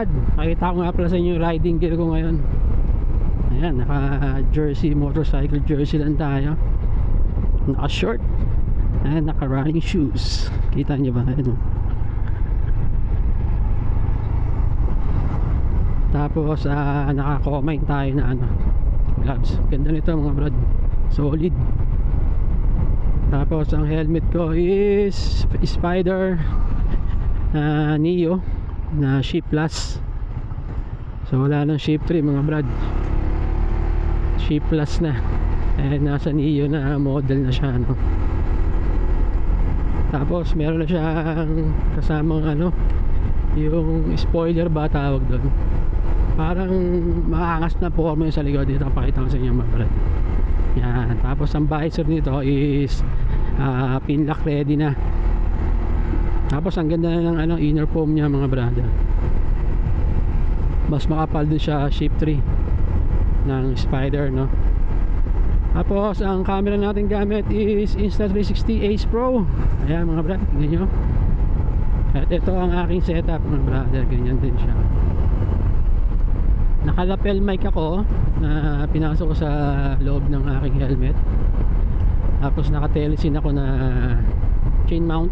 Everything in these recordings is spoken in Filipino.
Brad, pakita ko nga pala sa inyo yung riding gear ko ngayon. Ayan, naka jersey, motorcycle jersey lang tayo. Naka short. Ayan, naka running shoes. Kita nyo ba? Ayan. Tapos naka-combine tayo na gloves. Ganda nito mga Brad, solid. Tapos ang helmet ko is Spider Neo na Shape Plus. So wala nang Shape 3 mga Brad, Shape Plus na. Nasa Neo na model na siya, no? Tapos meron na siyang kasamang yung spoiler ba tawag doon, parang maangas na performance sa likod. Dito pakita ko sa inyo mga Brad. Yan. Tapos ang visor nito is pin lock ready na. Tapos ang ganda na ng inner foam niya mga brada. Mas makapal din siya, Shape 3 ng Spider, no? Tapos ang camera natin gamit is Insta360 Ace Pro. Ayan mga brad, tingnan nyo. At ito ang aking setup mga brada. Ganyan din siya. Nakalapel mic ako na pinasok ko sa loob ng aking helmet. Tapos naka-telesin ako na chain mount.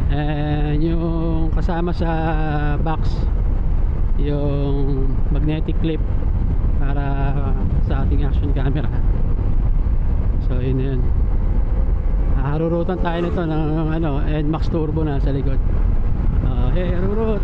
And yung kasama sa box, yung magnetic clip para sa ating action camera. So yun yun. Harurutan tayo nito ng NMAX turbo na sa likod. Hey, harurut.